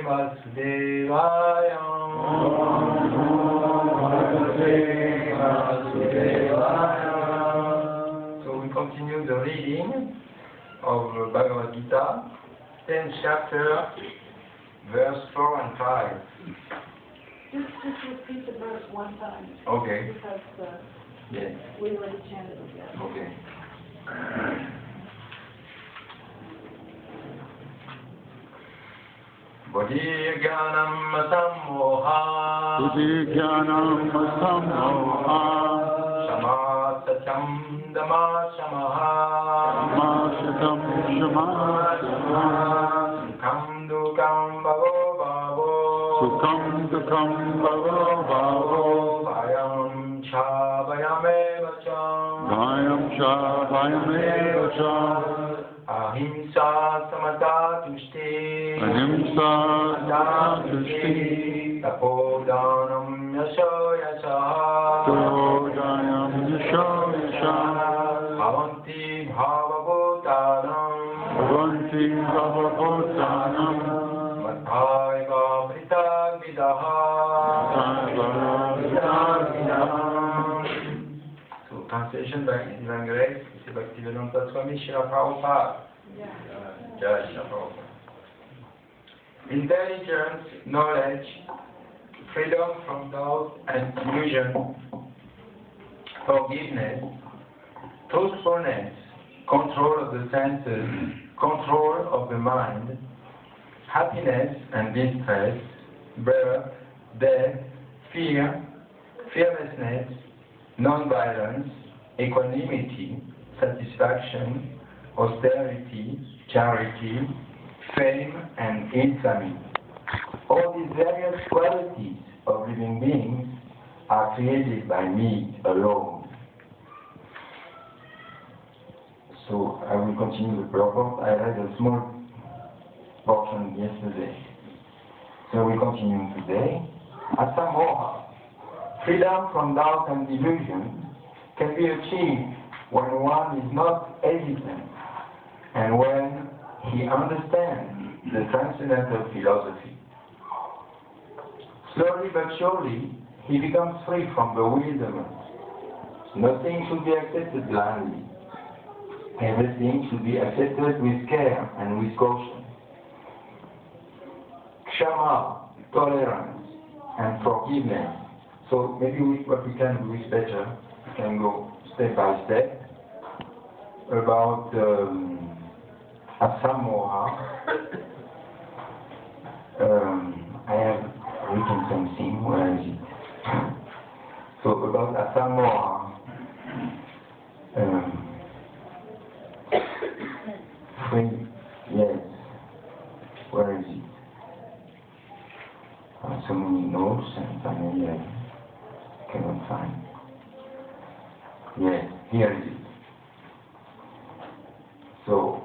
Vasudevaya. So we continue the reading of Bhagavad Gita, 10th chapter, verse 4 and 5. Just repeat the verse one time. Okay. Because Yes. we already chanted it. Yeah. Okay. Buddhi-jnanam sammoha. Buddhi-jnanam sammoha. Shamasatam dama-shamaha. Shamasatam shamaha. Sukham dukkam bhavo bhavo. Sukham dukkam bhavo bhavo. Bhayam cha bhayameva cha. Bhayam cha bhayameva cha. Ahimsa samata tushti. Ahimsa tushti. Tapodanam yasho yasha. Tapodanam yasho yasha. Bhavanti bhavabhutanam. Bhavanti bhavabhutanam. Madhaiva pritagvidaha. So translation by Divine Grace, c'est Bhaktivedanta Swami Srila Prabhupada. Jai Srila Prabhupada. Intelligence, knowledge, freedom from doubt and illusion, forgiveness, truthfulness, control of the senses, control of the mind, happiness and distress, birth, death, fear, fearlessness, non-violence, equanimity, satisfaction, austerity, charity, fame, and infamy. All these various qualities of living beings are created by me alone. So I will continue the purport. I read a small portion yesterday. So we continue today. Asamoha, freedom from doubt and delusion, can be achieved when one is not hesitant and when he understands the transcendental philosophy. Slowly but surely, he becomes free from bewilderment. Nothing should be accepted blindly. Everything should be accepted with care and with caution. Kshama, tolerance, and forgiveness. So maybe what we can do is better. We can go step by step about asamoha. I have written something. Where is it? So about asamoha. Yes. Where is it? So many notes and finally I cannot find. Yes, here it is. So,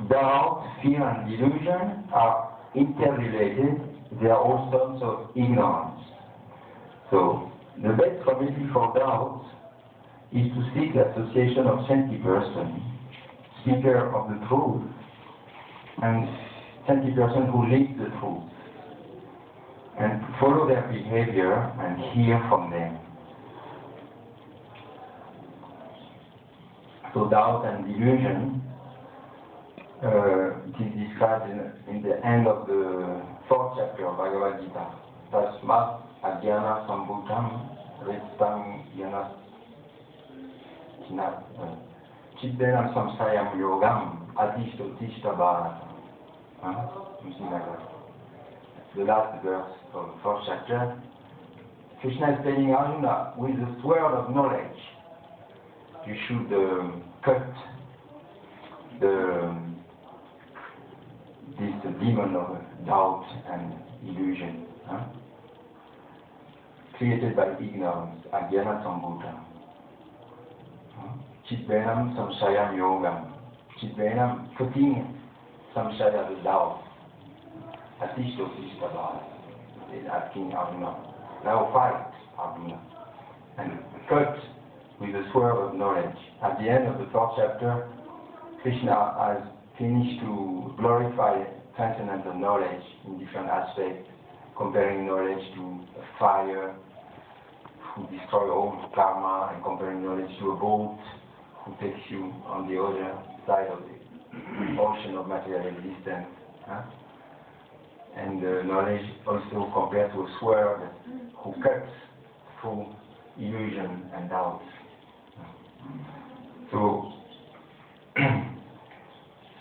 doubt, fear and delusion are interrelated. They are all sorts of ignorance. So, the best remedy for doubt is to seek the association of saintly persons, speaker of the truth, and saintly persons who live the truth, and follow their behavior and hear from them. So doubt and delusion, it is described in the end of the 4th chapter of Bhagavad Gita. Tasmat agyana sambhutam restam yana chiddenam samsayam yogam atishta bharata. Something like that. The last verse of the 4th chapter. Krishna is telling Arjuna, with the sword of knowledge, you should cut this demon of doubt and illusion, created by ignorance, agyana sambhuta. Chidbenam samsayam yogam. Chidbenam, cutting samsaya, the doubt. Atishta bharata. Is asking Arjuna, now fight, Arjuna, and cut with the sword of knowledge. At the end of the 4th chapter, Krishna has finished to glorify transcendental knowledge in different aspects, comparing knowledge to a fire who destroys all karma, and comparing knowledge to a boat who takes you on the other side of the ocean of material existence. Huh? And knowledge also compared to a sword who cuts through illusion and doubt. So,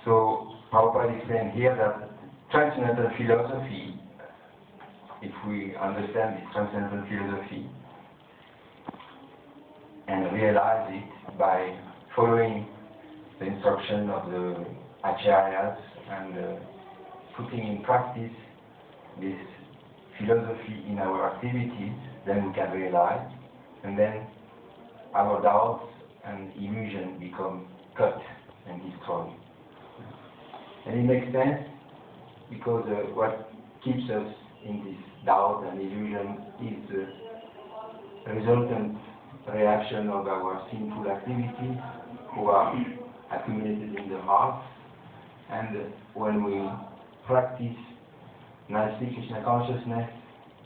so Prabhupada explained here that transcendental philosophy, if we understand this transcendental philosophy and realize it by following the instruction of the acharyas and putting in practice this philosophy in our activities, then we can realize, and then our doubts and illusion become cut and destroyed. And it makes sense because what keeps us in this doubt and illusion is the resultant reaction of our sinful activities who are accumulated in the heart. And when we practice nicely Krishna consciousness,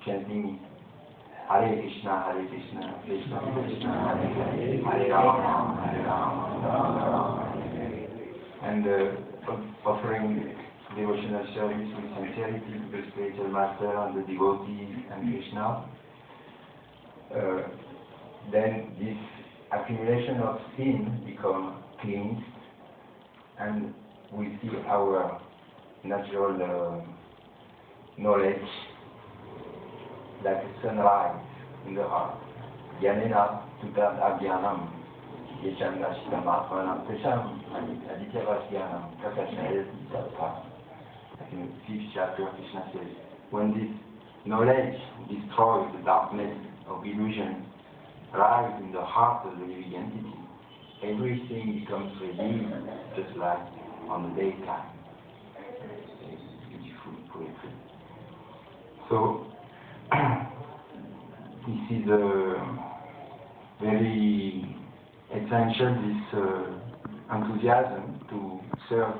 chanting Hare Krishna, Krishna Krishna, Hare Hare, Hare Rama, Rama, Hare Hare, and offering devotional service with sincerity to the spiritual master and the devotees and Krishna, then this accumulation of sin becomes cleansed, and we see our natural knowledge like a sunrise in the heart. Yanena tutam abhyanam yecham nashtam atmanam tesham adityavasyanam prakashayati sattva. Like in the 5th chapter, Krishna says, when this knowledge destroys the darkness of illusion, rise in the heart of the living entity, everything becomes revealed just like on the daytime. Beautiful poetry. So, this is very essential, this enthusiasm to serve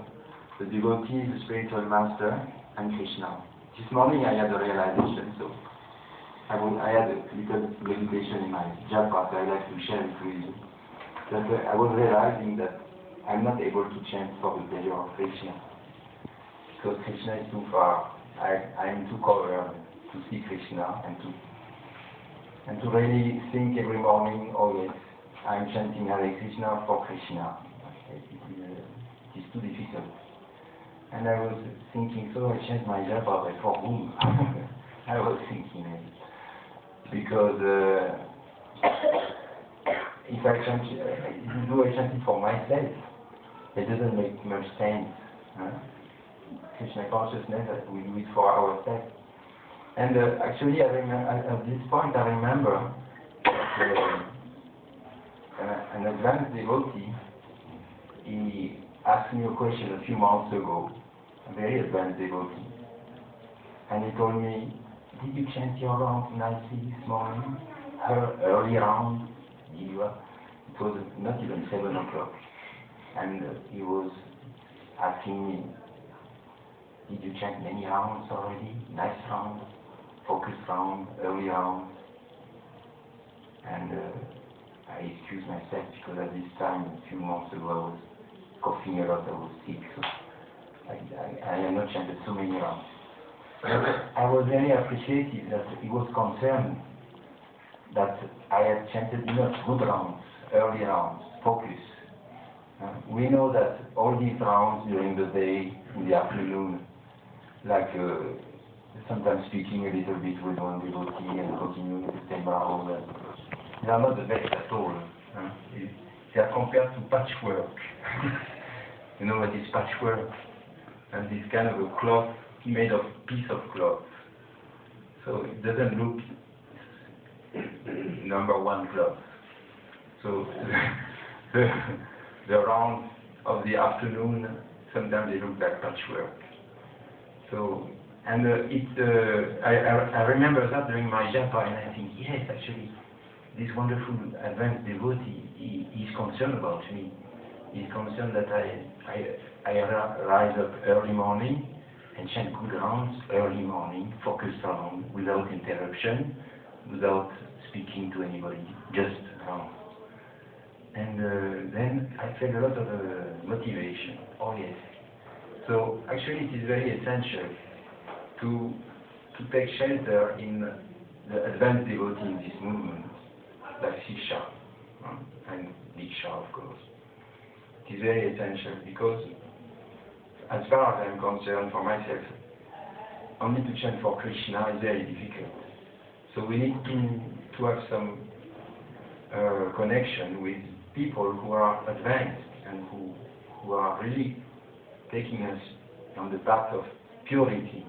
the devotee, the spiritual master, and Krishna. This morning I had a realization, so I had a little meditation in my japa, so I like to share it with you. That I was realizing that I'm not able to chant for the pleasure of Krishna, because Krishna is too far. I am too covered to see Krishna and to really think every morning, oh yes, I'm chanting Hare Krishna for Krishna. It is too difficult. And I was thinking, so I chant my japa, but for whom? I was thinking because if I chant, I chant it for myself, it doesn't make much sense. Krishna consciousness, that we do it for ourselves. And actually, I remember, at this point, I remember that an advanced devotee, he asked me a question a few months ago, a very advanced devotee, and he told me, did you chant your round nicely this morning? Early round? It was not even 7 o'clock. And he was asking me, did you chant many rounds already? Nice round, focused round, early round. And I excused myself because at this time, a few months ago, I was coughing a lot, I was sick, so I had not chanted so many rounds. I was very appreciative that he was concerned that I had chanted enough good rounds, early rounds, focus. We know that all these rounds during the day, in the afternoon, like sometimes speaking a little bit with one devotee and continuing the same round, they are not the best at all. They are compared to patchwork. You know what is patchwork? And this kind of a cloth made of piece of cloth. So it doesn't look number one cloth. So the rounds of the afternoon, sometimes they look like patchwork. So, and I remember that during my japa, and I think, yes, actually, this wonderful advanced devotee, he is concerned about me. He's concerned that I rise up early morning and chant good rounds early morning, focused on, without interruption, without speaking to anybody, just round. And then I felt a lot of motivation. Oh yes. So actually it is very essential to take shelter in the advanced devotee in this movement, like Siksha and Diksha, of course. It is very essential because, as far as I am concerned, for myself, only to chant for Krishna is very difficult. So we need to have some connection with people who are advanced and who are really taking us on the path of purity.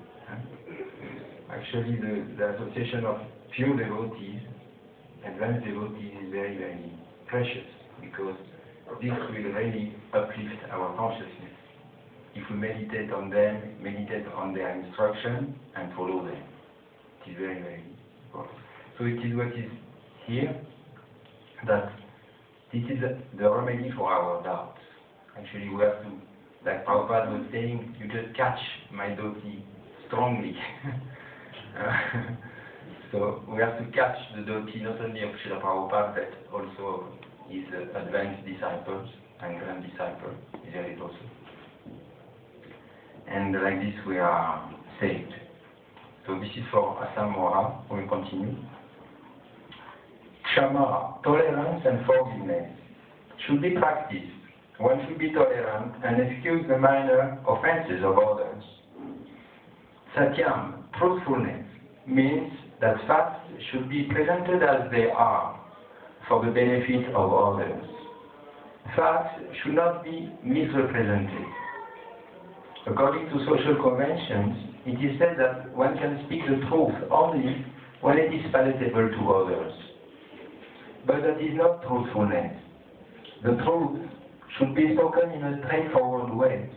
Actually, the association of pure devotees, advanced devotees, is very, very precious because this will really uplift our consciousness. If we meditate on them, meditate on their instruction, and follow them. It is very, very important. So it is what is here, that this is the remedy for our doubts. Actually, we have to, like Prabhupada was saying, you just catch my dhoti strongly. So we have to catch the dhoti not only of Srila Prabhupada, but also his advanced disciples and grand disciples, there is also. And like this we are saved. So this is for Asamora. We will continue. Kshama, tolerance and forgiveness, should be practiced. One should be tolerant and excuse the minor offenses of others. Satyam, truthfulness, means that facts should be presented as they are for the benefit of others. Facts should not be misrepresented. According to social conventions, it is said that one can speak the truth only when it is palatable to others. But that is not truthfulness. The truth should be spoken in a straightforward way,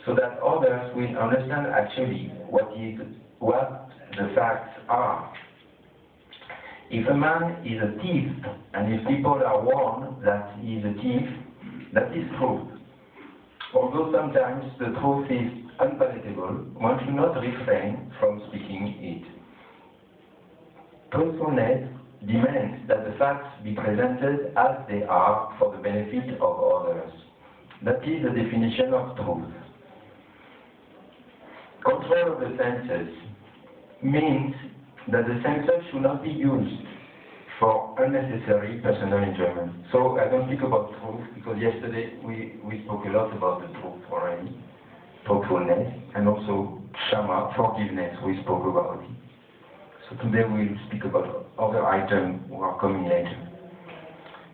so that others will understand actually what the facts are. If a man is a thief, and if people are warned that he is a thief, that is truth. Although sometimes the truth is unpalatable, one should not refrain from speaking it. Truthfulness demands that the facts be presented as they are for the benefit of others. That is the definition of truth. Control of the senses means that the senses should not be used for unnecessary personal enjoyment. So I don't speak about truth because yesterday we spoke a lot about the truth already, truthfulness, and also kshama, forgiveness, we spoke about it. So today we'll speak about other items who are coming later.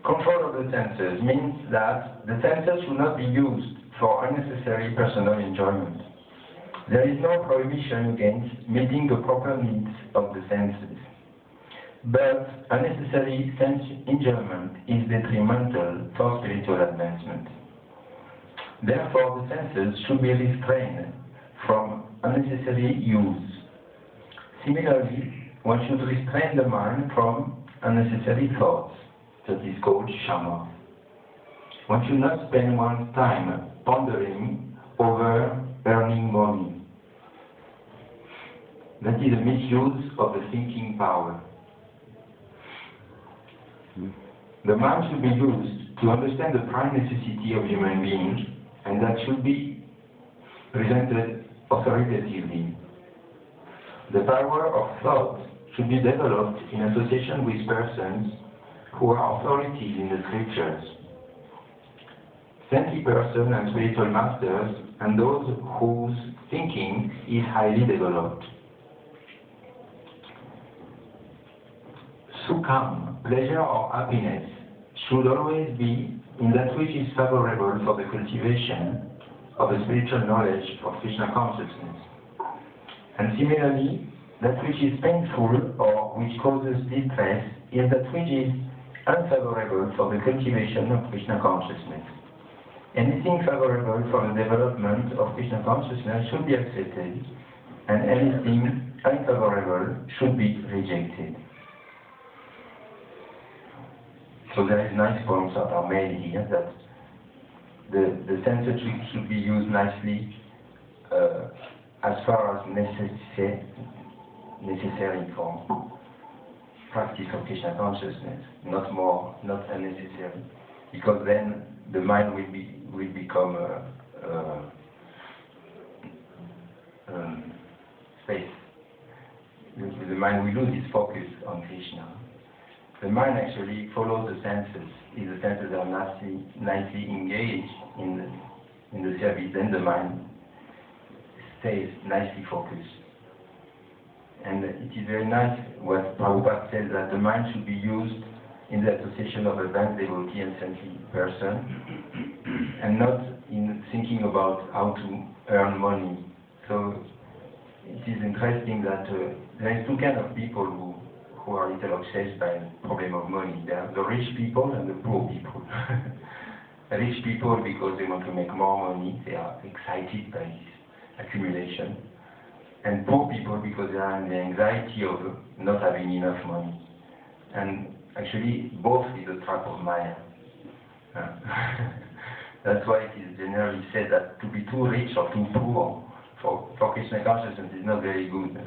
Control of the senses means that the senses should not be used for unnecessary personal enjoyment. There is no prohibition against meeting the proper needs of the senses. But unnecessary sense enjoyment is detrimental for spiritual advancement. Therefore, the senses should be restrained from unnecessary use. Similarly, one should restrain the mind from unnecessary thoughts. That is called kshama. One should not spend one's time pondering over earning money. That is a misuse of the thinking power. The mind should be used to understand the prime necessity of human beings, and that should be presented authoritatively. The power of thought should be developed in association with persons who are authorities in the scriptures. Saintly persons and spiritual masters, and those whose thinking is highly developed. Sukham, pleasure or happiness, should always be in that which is favorable for the cultivation of the spiritual knowledge of Krishna consciousness. And similarly, that which is painful or which causes distress is that which is unfavorable for the cultivation of Krishna consciousness. Anything favorable for the development of Krishna consciousness should be accepted, and anything unfavorable should be rejected. So there is nice points that are made here that the senses should be used nicely as far as necessary for practice of Krishna consciousness, not more, not unnecessary, because then the mind will become space. The mind will lose its focus on Krishna. The mind actually follows the senses. If the senses are nicely engaged in the service, then the mind stays nicely focused. And it is very nice what Prabhupada says, that the mind should be used in the association of advanced devotee and saintly person, and not in thinking about how to earn money. So it is interesting that there is two kinds of people who are a little obsessed by the problem of money. There are the rich people and the poor people. The rich people, because they want to make more money, they are excited by this accumulation. And poor people, because they are in the anxiety of not having enough money. And actually, both is a trap of Maya. That's why it is generally said that to be too rich or too poor for Krishna consciousness is not very good.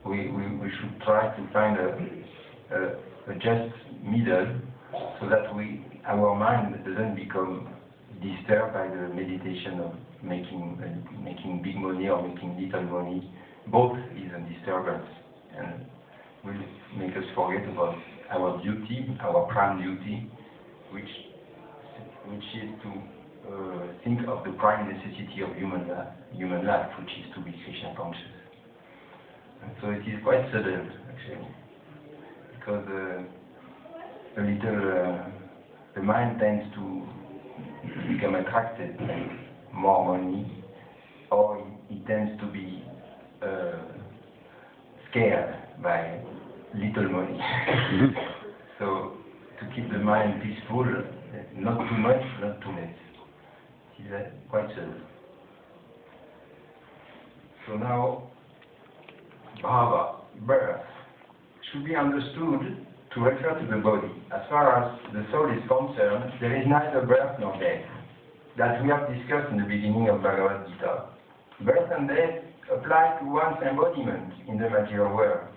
We should try to find a just middle, so that our mind doesn't become disturbed by the meditation of making big money or making little money. Both is a disturbance, and will make us forget about our duty, our prime duty, which is to think of the prime necessity of human life, which is to be Krishna conscious. And so it is quite subtle, actually, because the mind tends to become attracted by more money, or it tends to be scared by little money. So to keep the mind peaceful, not too much, not too less. It is quite subtle. So now, bhava, birth, should be understood to refer to the body. As far as the soul is concerned, there is neither birth nor death. That we have discussed in the beginning of Bhagavad Gita. Birth and death apply to one's embodiment in the material world.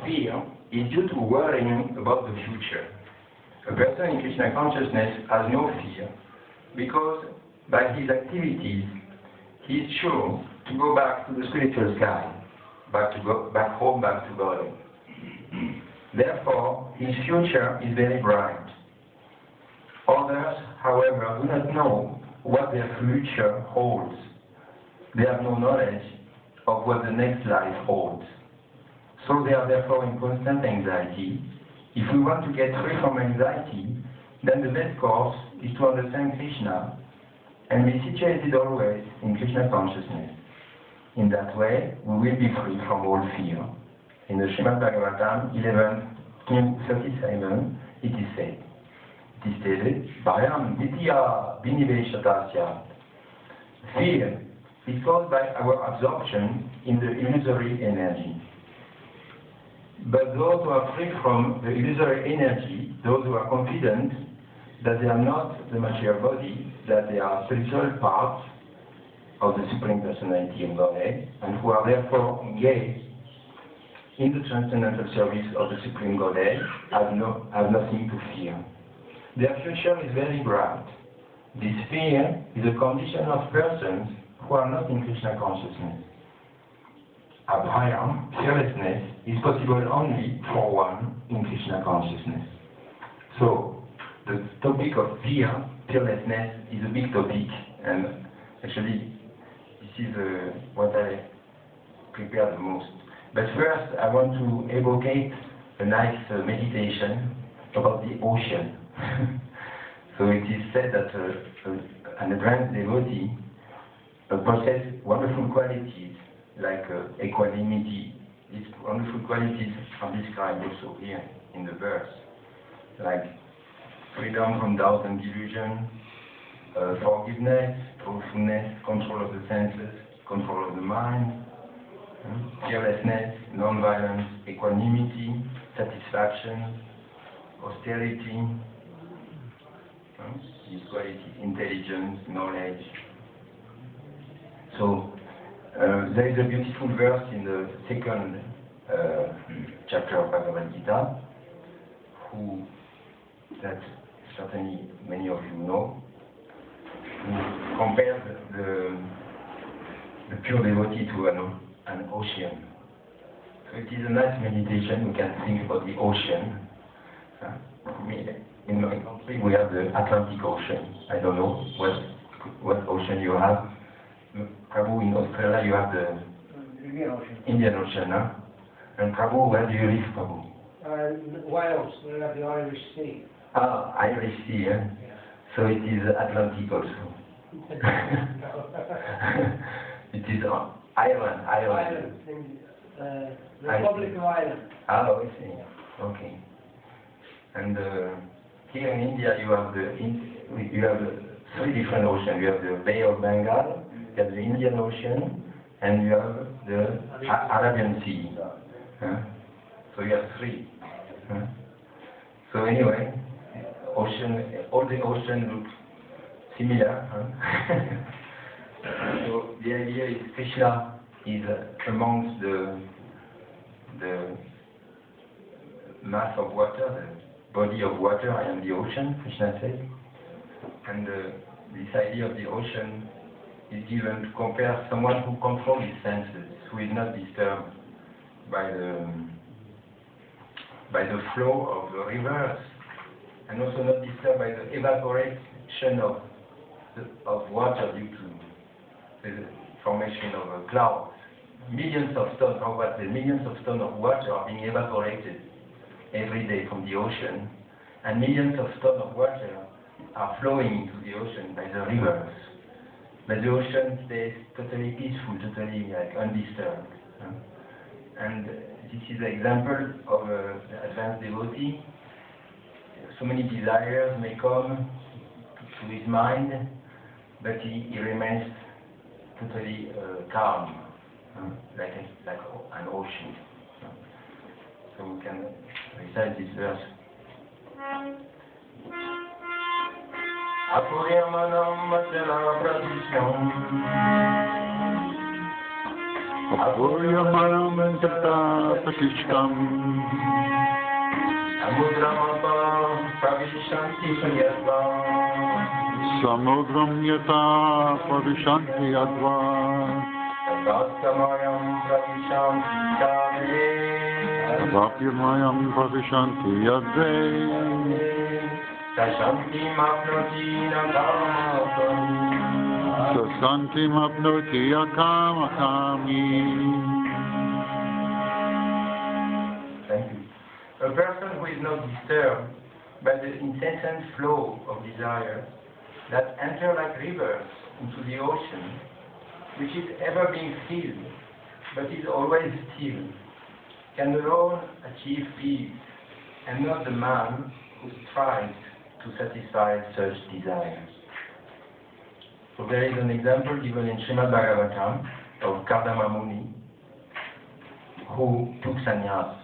Fear is due to worrying about the future. A person in Krishna consciousness has no fear, because by his activities he is sure to go back to the spiritual sky, back home, back to God. Therefore, his future is very bright. Others, however, do not know what their future holds. They have no knowledge of what the next life holds. So they are therefore in constant anxiety. If we want to get free from anxiety, then the best course is to understand Krishna and be situated always in Krishna consciousness. In that way, we will be free from all fear. In the Srimad Bhagavatam 11:37, it is said, it is stated, Bhayam vidya viniveshatasya. Fear is caused by our absorption in the illusory energy. But those who are free from the illusory energy, those who are confident that they are not the material body, that they are spiritual parts of the Supreme Personality of Godhead, and who are therefore engaged in the transcendental service of the Supreme Godhead, have nothing to fear. Their future is very bright. This fear is a condition of persons who are not in Krishna consciousness. Abhayam, fearlessness, is possible only for one in Krishna consciousness. So, the topic of fear, fearlessness, is a big topic, and actually, this is what I prepare the most. But first, I want to evocate a nice meditation about the ocean. So it is said that an advanced devotee possesses wonderful qualities like equanimity. These wonderful qualities are described also here in the verse, like freedom from doubt and delusion, forgiveness, truthfulness, control of the senses, control of the mind, fearlessness, non-violence, equanimity, satisfaction, austerity, these qualities, intelligence, knowledge. So there is a beautiful verse in the second chapter of Bhagavad Gita, that certainly many of you know, who compares the pure devotee to an ocean. So it is a nice meditation. We can think about the ocean. In my country, we have the Atlantic Ocean. I don't know what ocean you have. Prabhu, in Australia, you have the Indian Ocean. Huh? And Prabhu, where do you live, Prabhu? Wales, we have the Irish Sea. Ah, Irish Sea, eh? Yeah. So it is Atlantic also. It is Ireland. Republic of Ireland. Ah, I see. Okay. And here in India, you have three different oceans. You have the Bay of Bengal, you have the Indian Ocean, and you have the Arabian Sea. So you have three. So anyway, all the oceans look similar. So the idea is Krishna is amongst the mass of water, the body of water, I am the ocean, Krishna said. And this idea of the ocean is given to compare someone who controls his senses, who is not disturbed by the flow of the rivers, and also not disturbed by the evaporation of water due to the formation of clouds. Millions of tons of water are being evaporated every day from the ocean, and millions of tons of water are flowing into the ocean by the rivers. But the ocean stays totally peaceful, totally undisturbed. And this is an example of an advanced devotee. So many desires may come to his mind, but he remains totally calm, like an ocean. So we can recite this verse. Apuryamanam Vachana Pradisham Apuryamanam Tata Patishtam Amudramapa Pravishanti Yadva Samudram Yata Pavishanti Adva Tavatsamayam Pravishanti Yadve Vapyamayam Pavishanti Yadve Sasanti Mapnoti Nagamapam Sasantim Apnoti Akamakami. Thank you. A person who is not disturbed by the incessant flow of desire that enter like rivers into the ocean, which is ever being filled, but is always still, can alone achieve peace, and not the man who strives to satisfy such desires. So there is an example given in Srimad Bhagavatam of Kardama Muni, who took sannyas.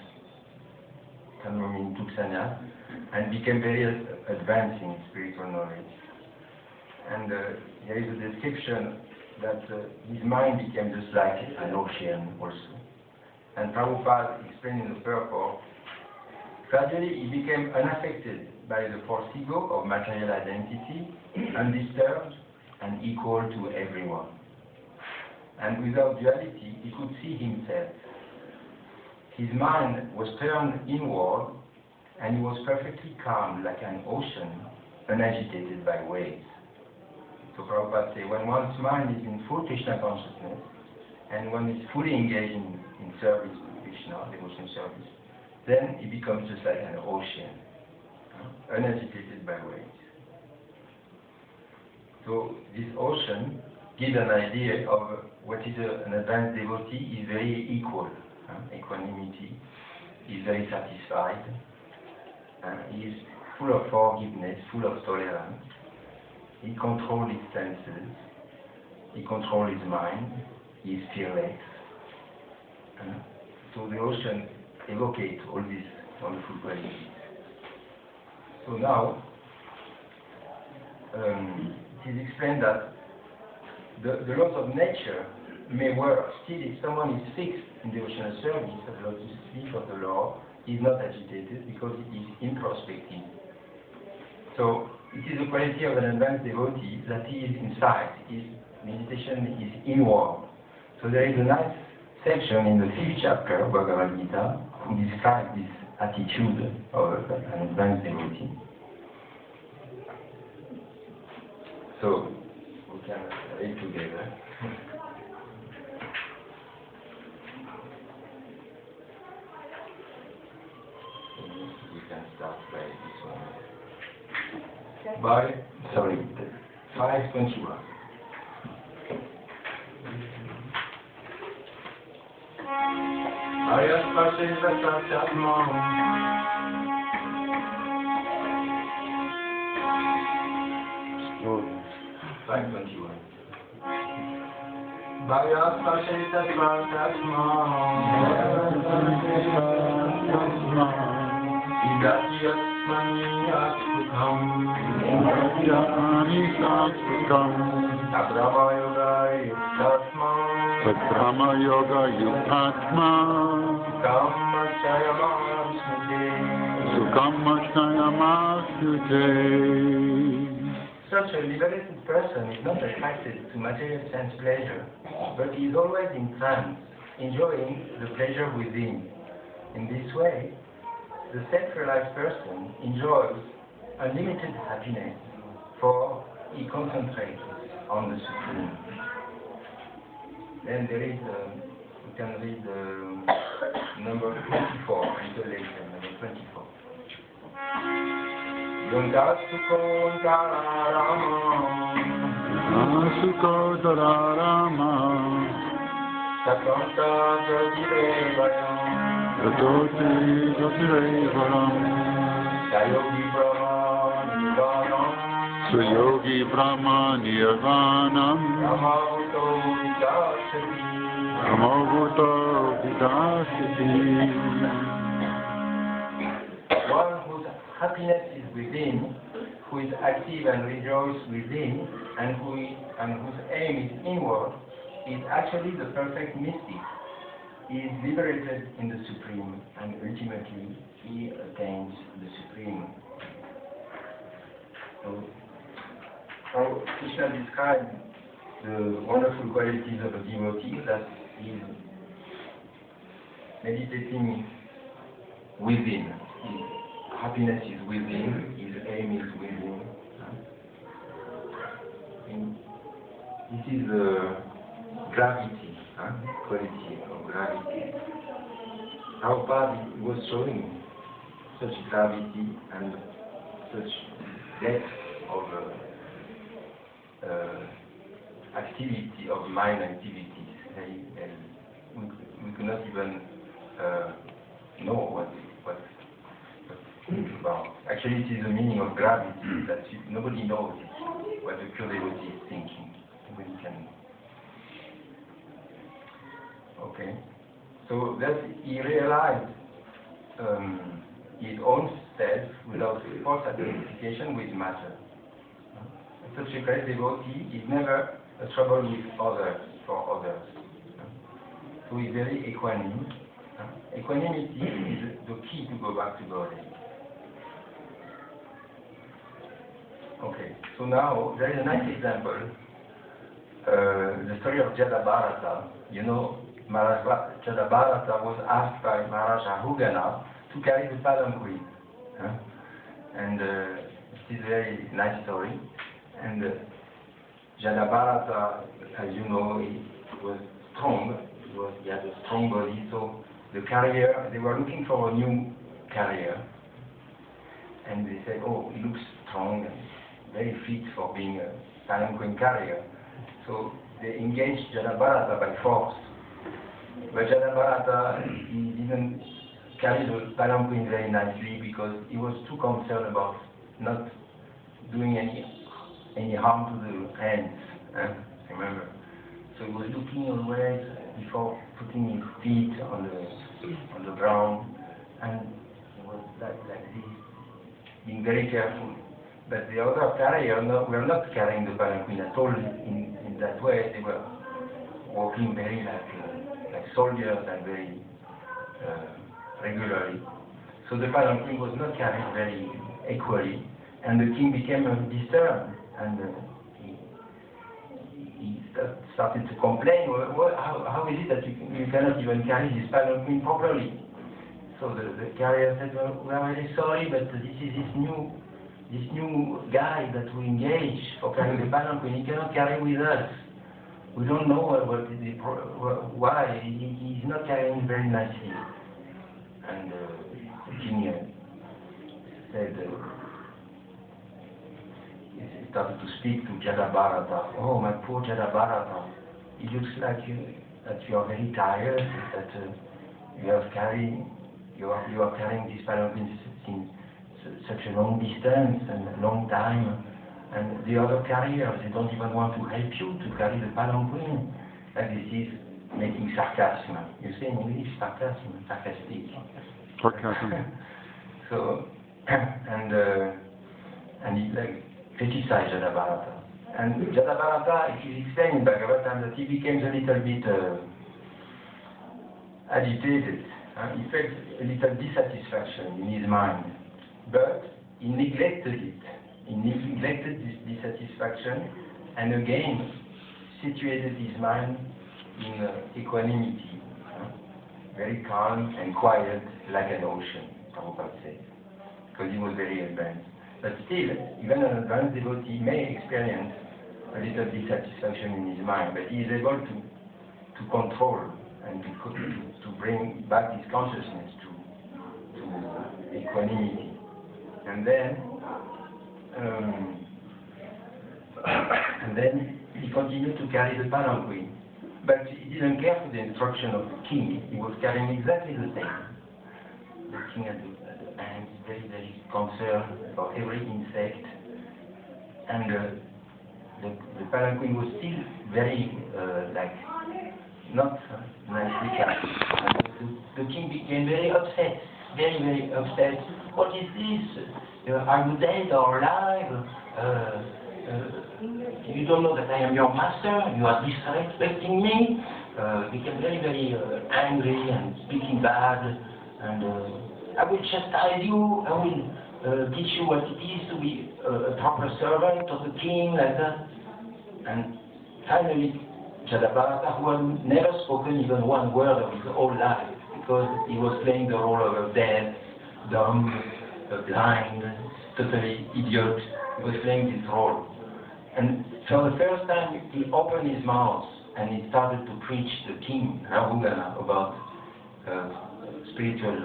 Kardama Muni took sannyas and became very advanced in spiritual knowledge. And there is a description that his mind became just like an ocean also. And Prabhupada explained in the purport, gradually he became unaffected by the false ego of material identity, undisturbed and equal to everyone. And without duality, he could see himself. His mind was turned inward, and he was perfectly calm like an ocean, unagitated by waves. So Prabhupada says, when one's mind is in full Krishna consciousness, and one is fully engaged in service to Krishna, devotion service, then it becomes just like an ocean, unagitated by waves. So this ocean gives an idea of what is an advanced devotee is very equal, equanimity, is very satisfied, he is full of forgiveness, full of tolerance, he controls his senses, he controls his mind, he is fearless. So the ocean evocates all these wonderful qualities. So now, it is explained that the laws of nature may work. Still, if someone is fixed in devotional service, as the lotus leaf of the Lord, he is not agitated because it is introspective. So, it is the quality of an advanced devotee that he is inside. His meditation is inward. So there is a nice section in the 5th chapter of Bhagavad Gita who describes this attitude of an advanced devotee. So, we can read together. We can start by this one. By 5:21. Brahma Yoga Yukatma Sukamashnayamasyute. Such a liberated person is not attracted to material sense pleasure, but he is always in trance, enjoying the pleasure within. In this way, the self-realized person enjoys unlimited happiness, for he concentrates on the Supreme. Then there is, we can read number 24 until later, number 24. Yundasuko Dararama Sakanta Jyotirevayam Yatoti Jyotirevaram Sayogi Brahma Nirvanam Suyogi Brahma Nirvanam Brahmavuto Vidashati Brahmavuto Vidashati. One whose happiness is within, who is active and rejoices within, and whose aim is inward, is actually the perfect mystic. He is liberated in the Supreme, and ultimately he attains the Supreme. So, how Krishna described the wonderful qualities of a devotee, that he is meditating within. His happiness is within, his aim is within. This is the gravity, quality of gravity. Prabhupada was showing such gravity and such depth of activity, of mind activities. We could not even know what it's about. Actually, it is the meaning of gravity that nobody knows what the pure devotee is thinking. Nobody can. Okay. So that he realized his own self without false identification with matter. Such a great devotee is never a trouble with others, for others. So he's very equanimous. Equanimity is the key to go back to God. Okay, so now there is a nice example. The story of Gadadhara. You know, Gadadhara was asked by Maharaja Hugana to carry the palanquin. And it is a very nice story. And Gadadhara, as you know, he was strong. He had a strong body, so the carrier, they were looking for a new carrier. And they said, oh, he looks strong and very fit for being a palanquin carrier. So they engaged Gadadhara by force. But Gadadhara, he didn't carry the palanquin very nicely because he was too concerned about not doing any harm to the hands. Remember? So he was looking always before putting his feet on the ground, and he was like this, being very careful. But the other carrier were not carrying the palanquin at all in in that way, they were walking very like soldiers and very regularly. So the palanquin was not carried very equally, and the king became disturbed, and he started to complain. How is it that you cannot even carry this palanquin properly? So the carrier said, well, we are very sorry, but this is this new guy that we engage for carrying the palanquin. He cannot carry with us. We don't know why. He's not carrying very nicely. And the king said, he started to speak to Gadadhara. Oh, my poor Gadadhara, it looks like that you are very tired, that you are carrying this palanquin in such a long distance and a long time, and the other carriers, they don't even want to help you to carry the palanquin. Like this is making sarcasm. You say in English, sarcasm, sarcastic. Sarcasm. So, and he like criticized Gadadhara. And Gadadhara, it is explained in Bhagavad Gita that he became a little bit agitated. He felt a little dissatisfaction in his mind, but he neglected it. He neglected this dissatisfaction, and again situated his mind in equanimity, very calm and quiet, like an ocean, Prabhupada says, because he was very advanced. But still, even an advanced devotee may experience a little dissatisfaction in his mind, but he is able to control and to bring back his consciousness to equanimity. And then he continued to carry the palanquin. But he didn't care for the instruction of the king. He was carrying exactly the same. The king at the end is very, very concerned for every insect. And the palanquin was still very, not nicely carried. And the king became very upset, very, very upset. What is this? Are you dead or alive? You don't know that I am your master? You are disrespecting me? Became very, very angry and speaking bad. And I will chastise you. I will teach you what it is to be a proper servant of the king, like that. And finally, Gadadhara, who had never spoken even one word of his whole life, because he was playing the role of a deaf, dumb, blind, totally idiot. He was playing this role. And for the first time, he opened his mouth and he started to preach the king, Rahugana, about spiritual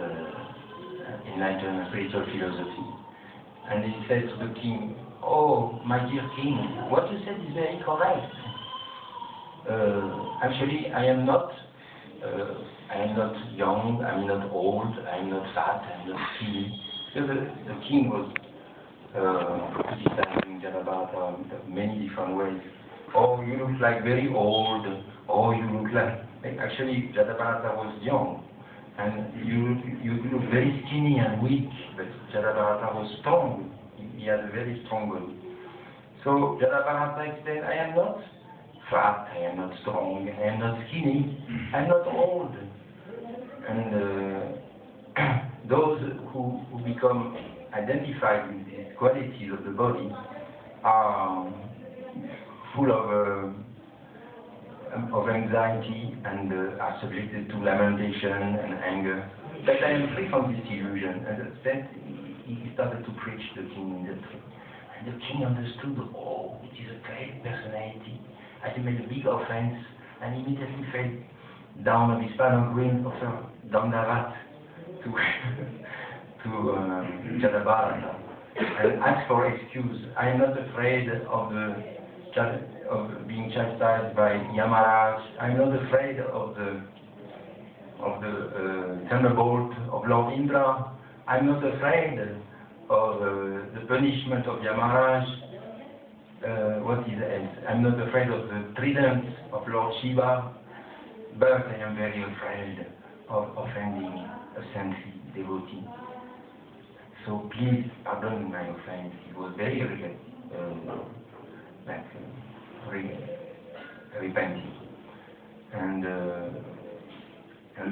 enlightenment, spiritual philosophy. And he said to the king, "Oh, my dear king, what you said is very correct. Actually, I am not young, I am not old, I am not fat, I am not skinny." So the king was criticizing Gadadhara in many different ways. Oh, you look like very old. Oh, you look like... Actually, Gadadhara was young. And you look very skinny and weak. But Gadadhara was strong. He had a very strong body. So Gadadhara explained, I am not fat, I am not strong, I am not skinny, I am not old. And those who become identified with these qualities of the body are full of anxiety and are subjected to lamentation and anger. But I am free from this illusion. And then he started to preach the king in the tree. And the king understood, oh, it is a great personality. And he made a big offense and immediately fell down on his palanquin, offered Dandavat to Gadadhara and asked for excuse. I am not afraid of being chastised by Yamaraj. I am not afraid of the thunderbolt of Lord Indra. I am not afraid of the punishment of Yamaraj. What is else? I am not afraid of the trident of Lord Shiva, but I am very afraid of offending a saintly devotee. So please pardon my offense. It was very repenting. And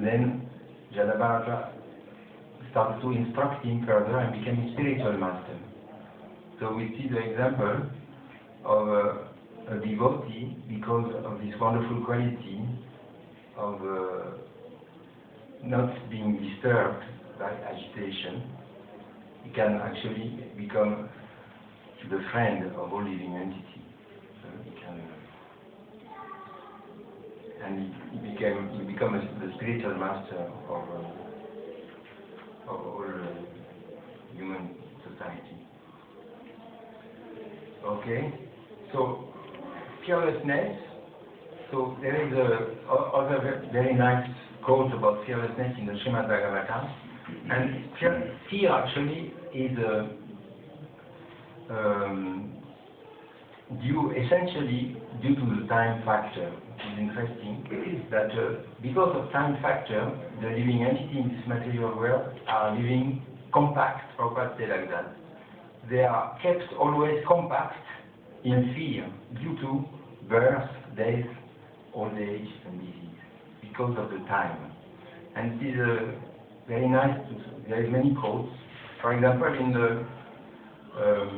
then Gadadhara started to instruct him further and became a spiritual master. So we see the example of a devotee, because of this wonderful quality of not being disturbed by agitation. He can actually become the friend of all living entity. And he became the spiritual master of all human society. Okay, so fearlessness. So there is other very nice quote about fearlessness in the Srimad Bhagavatam, and fear actually is essentially due to the time factor. It is interesting that because of time factor, the living entity in this material world are living compact, Prabhupada said like that. They are kept always compact in fear due to birth, death, old age and disease, because of the time. And it is very nice, there is many quotes. For example, in the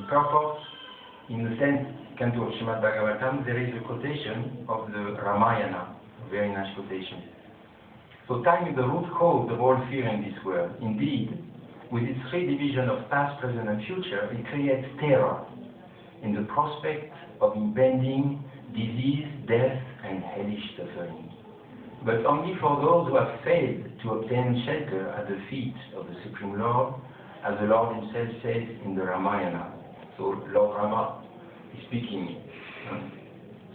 purport, in the 10th canto of Srimad Bhagavatam, there is a quotation of the Ramayana, a very nice quotation. So time is the root cause of all fear in this world. Indeed, with its three divisions of past, present and future, it creates terror in the prospect of impending disease, death and hellish suffering. But only for those who have failed to obtain shelter at the feet of the Supreme Lord, as the Lord himself says in the Ramayana. So Lord Rama is speaking.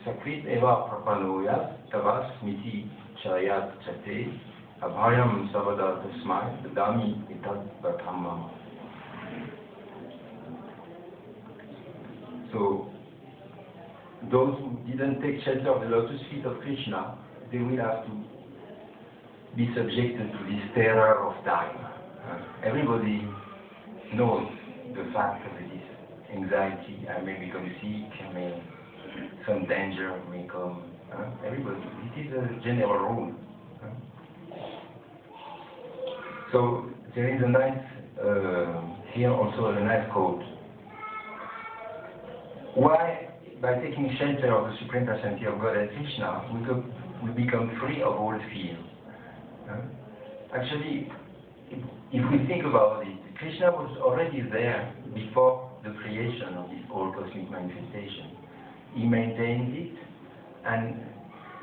Sakrit eva prapanoyat tavas miti chayat chate abhayam savada tasmai dadami itat pratamam. So those who didn't take shelter of the lotus feet of Krishna, they will have to be subjected to this terror of time. Everybody knows the fact of this anxiety. I may become sick, some danger may come. Everybody. This is a general rule. So there is a nice, here also a nice quote. Why, by taking shelter of the Supreme Personality of God as Krishna, we become free of all fear? Actually, if we think about it, Krishna was already there before the creation of this whole cosmic manifestation. He maintains it, and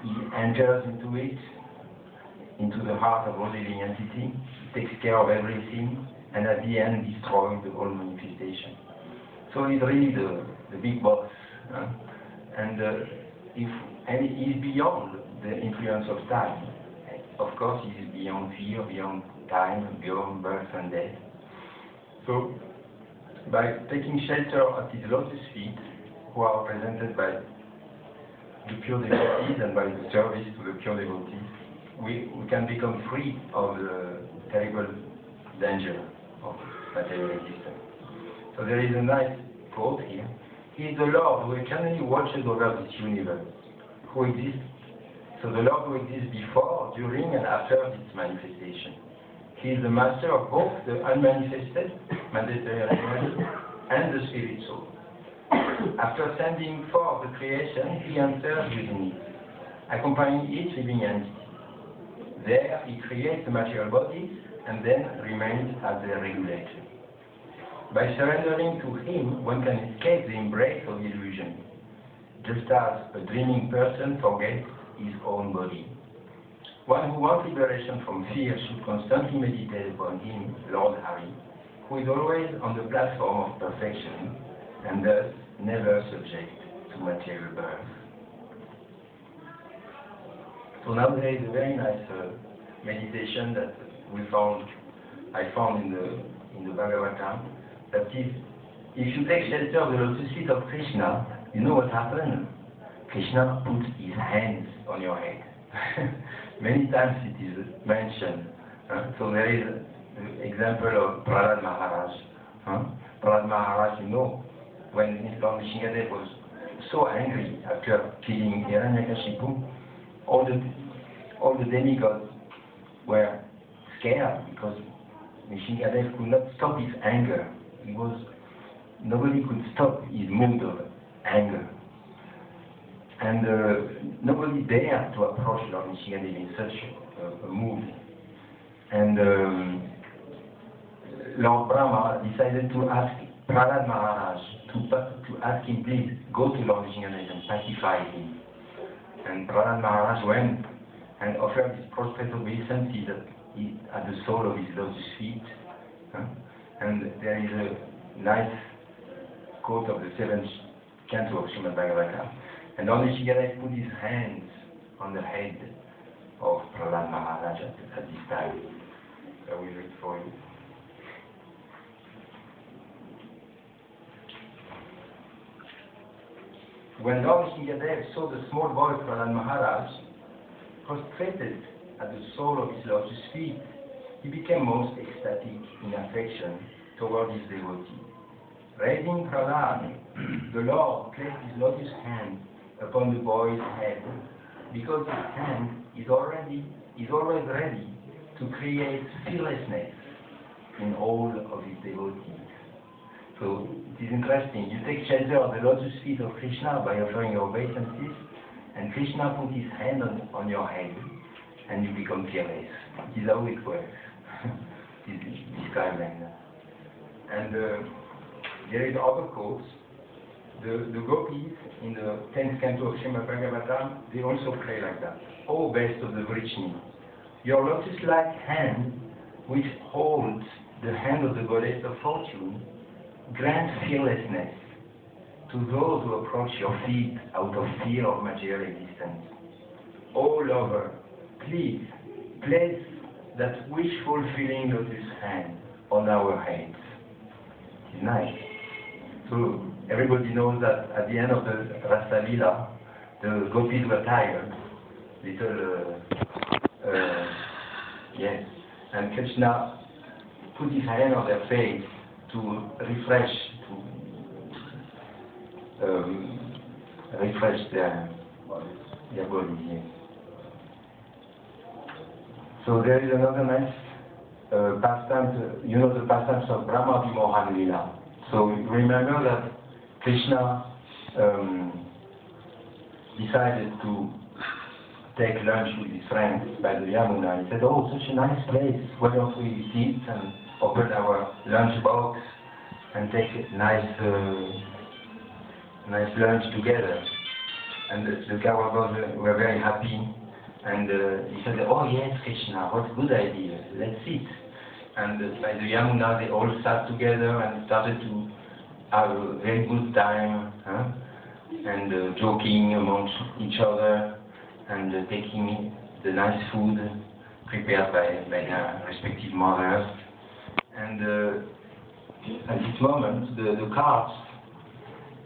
he enters into it, into the heart of all living entity, takes care of everything, and at the end destroys the whole manifestation. So he's really the big boss. And he is beyond the influence of time. Of course, he is beyond fear, beyond time, beyond birth and death. So, by taking shelter at his lotus feet, who are represented by the pure devotees and by the service to the pure devotees, we can become free of the terrible danger of material existence. So there is a nice quote here. He is the Lord who eternally watches over this universe, who exists. So the Lord who exists before, during, and after its manifestation. He is the master of both the unmanifested, mandatory reality, and the spirit soul. After sending forth the creation, he enters within it, accompanying each living entity. There he creates the material bodies, and then remains as their regulator. By surrendering to him, one can escape the embrace of illusion, just as a dreaming person forgets his own body. One who wants liberation from fear should constantly meditate upon him, Lord Hari, who is always on the platform of perfection, and thus never subject to material birth. So now there is a very nice meditation that I found in the Bhagavatam. That is, if you take shelter of the lotus feet of Krishna, you know what happened? Krishna puts his hands on your head. Many times it is mentioned. So there is the example of Prahlad Maharaj. Prahlad Maharaj, you know, when Lord Nishingadev was so angry after killing Hiranyakashipu. All the demigods were scared because Nishingadev could not stop his anger. Nobody could stop his mood of anger. And nobody dared to approach Lord Nishingadev in such a mood. And Lord Brahma decided to ask Prahlad Maharaj to ask him, please go to Lord Nishingadev and pacify him. And Prahlad Maharaj went and offered his prostrate obeisances at the sole of his lotus feet. And there is a nice quote of the 7th canto of Srimad Bhagavad Gita. And Lord Nishingadev put his hands on the head of Prahlad Maharaj at this time. I will read for you. When Lord Nishingadev saw the small boy Prahlad Maharaj prostrated at the sole of his lotus feet, he became most ecstatic in affection toward his devotee. Raising Prahlad, the Lord placed his lotus hand upon the boy's head, because his hand is always ready to create fearlessness in all of his devotees. So it is interesting. You take shelter of the lotus feet of Krishna by offering your obeisances, and Krishna put his hand on your head, and you become fearless. It is how it works. It is described like that. And there is other quotes. The gopis in the 10th canto of Srimad Bhagavatam, they also pray like that. O best of the Vrishni, your lotus-like hand, which holds the hand of the goddess of fortune, grant fearlessness to those who approach your feet out of fear of material existence. O lover, please place that wish-fulfilling lotus hand on our heads. It's nice. So everybody knows that at the end of the Rasa Lila, the gopis were tired, yes, and Krishna put his hand on their face to refresh, their body. Yes. So there is another nice pastime. You know the pastimes of Brahma Vimohan Lila. So remember that Krishna decided to take lunch with his friends by the Yamuna. He said, oh, such a nice place, why don't we sit and open our lunch box and take a nice lunch together. And the Kauravas were very happy, and he said, oh yes, Krishna, what a good idea, let's sit. And by the Yamuna, they all sat together and started to have a very good time, and joking amongst each other, and taking the nice food prepared by their respective mothers. And at this moment, the calves,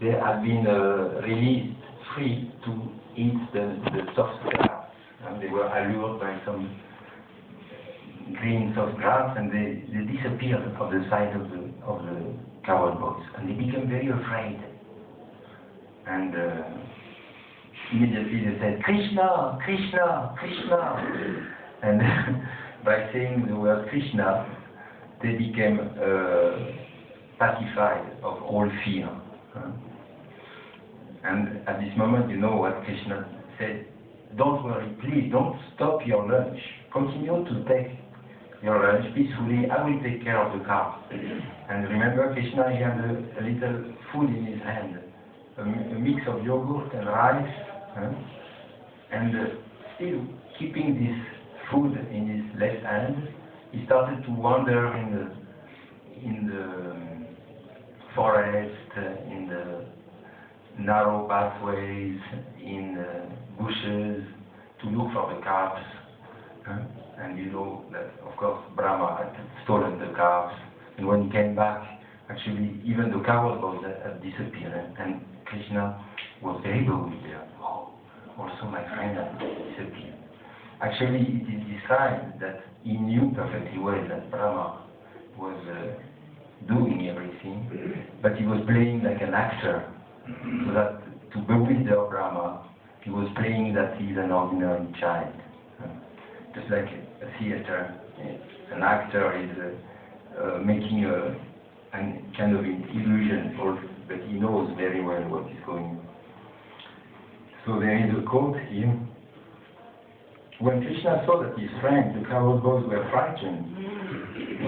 they had been released free to eat the soft grass. And they were allured by some green soft grass, and they disappeared from the sight of the cowherd boys, and they became very afraid. And immediately they said, Krishna, Krishna, Krishna. And by saying the word Krishna, they became pacified of all fear. And at this moment, you know what Krishna said, don't worry, please don't stop your lunch. Continue to take your lunch peacefully, I will take care of the calf. And remember, Krishna, he had a little food in his hand, a mix of yogurt and rice, and still keeping this food in his left hand, he started to wander in the forest, in the narrow pathways, in the bushes, to look for the calves. And you know that, of course, Brahma had stolen the calves, and when he came back, actually, even the cowherd boys had disappeared, and Krishna was very bewildered. Oh, also my friend had disappeared. Actually, it is described that he knew perfectly well that Brahma was doing everything, but he was playing like an actor, so that to bewilder Brahma, he was playing that he's an ordinary child. Just like a theater, an actor is making a kind of illusion, but he knows very well what is going on. So there is a quote here. When Krishna saw that his friends, the cowherd boys, were frightened,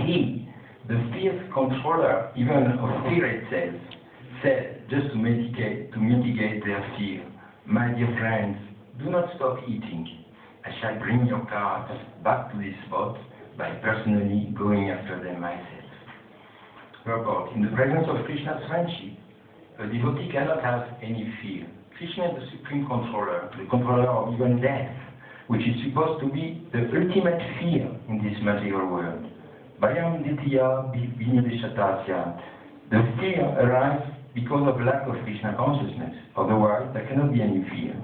he, the fierce controller even of fear itself, said, just to mitigate their fear, "My dear friends, do not stop eating. I shall bring your carts back to this spot by personally going after them myself." Purport. In the presence of Krishna's friendship, a devotee cannot have any fear. Krishna is the supreme controller, the controller of even death, which is supposed to be the ultimate fear in this material world. Bhayam ditya vinudeshatasya. The fear arises because of lack of Krishna consciousness. Otherwise, there cannot be any fear.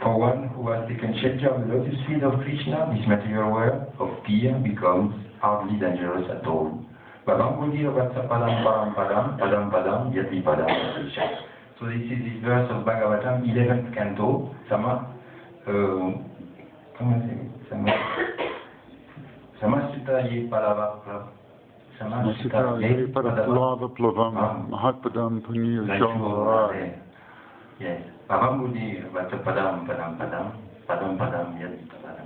For one who has taken shelter of the lotus feet of Krishna, this material world of fear becomes hardly dangerous at all. So this is this verse of Bhagavatam, 11th canto, Samasutaye Palava. Samasutaye Paraplava Plavam Mahatpadam Punya Shamara. Yes. Pavamudi Vatapadam Padam Padam Padam Padam Yaditapadam.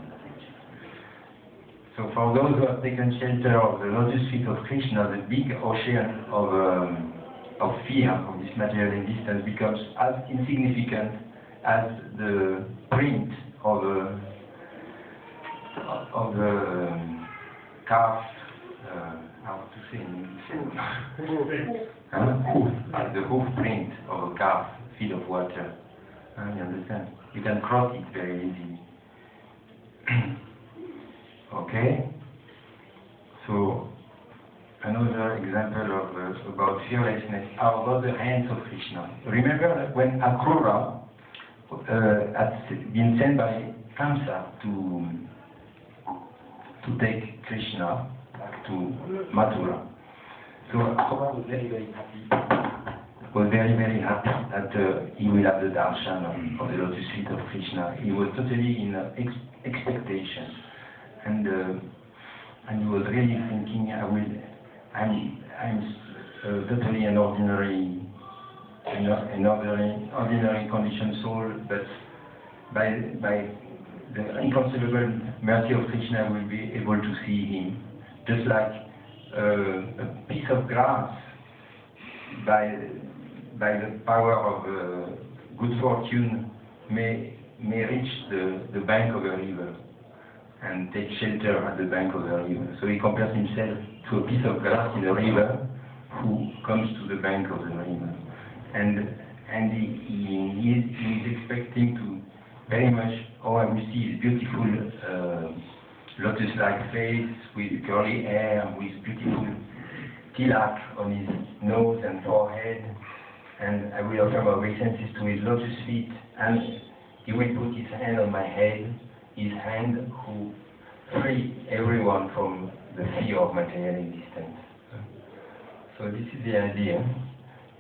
So for those who have taken shelter of the lotus feet of Krishna, the big ocean of fear of this material existence becomes as insignificant as the print of the calf, how to say in the hoof print of a calf feet of water. You understand? You can cross it very easily. Okay? So, another example of about fearlessness are about the hands of Krishna. Remember that when Akrura had been sent by Kamsa to take Krishna back to Mathura. So Akrura was very, very happy. Was very, very happy that he will have the darshan of the lotus feet of Krishna. He was totally in expectation, and he was really thinking, I'm totally an ordinary conditioned soul, but by the inconceivable mercy of Krishna, I will be able to see him, just like a piece of grass by the power of good fortune may reach the bank of a river and take shelter at the bank of the river. So he compares himself to a piece of grass in a river who comes to the bank of the river. And he is expecting to very much, I will see his beautiful lotus-like face with curly hair, with beautiful tilak on his nose and forehead, and I will offer my obeisances to his lotus feet, and he will put his hand on my head, his hand who frees everyone from the fear of material existence. So this is the idea.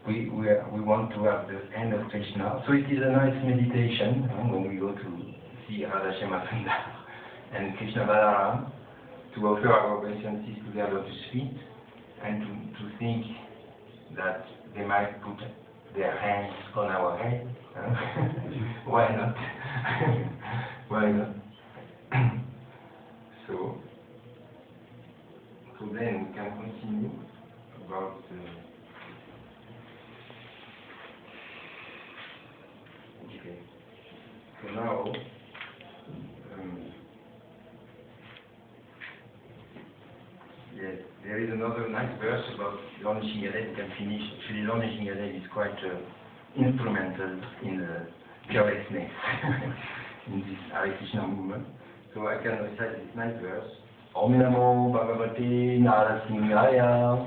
We want to have the hand of Krishna. So it is a nice meditation when we go to see Radha Shema Sundar and Krishna Balaram, to offer our obeisances to their lotus feet, and to think that they might put their hands on our head. Why not? Why not? So then we can continue about okay. So now yes, there is another nice verse about Lord Nishingadev. We can finish. Actually, Lord Nishingadev is quite instrumental in the fearlessness in this Hare Krishna movement. So I can recite this nice verse. Om Namo Bhagavate Narasimhaya.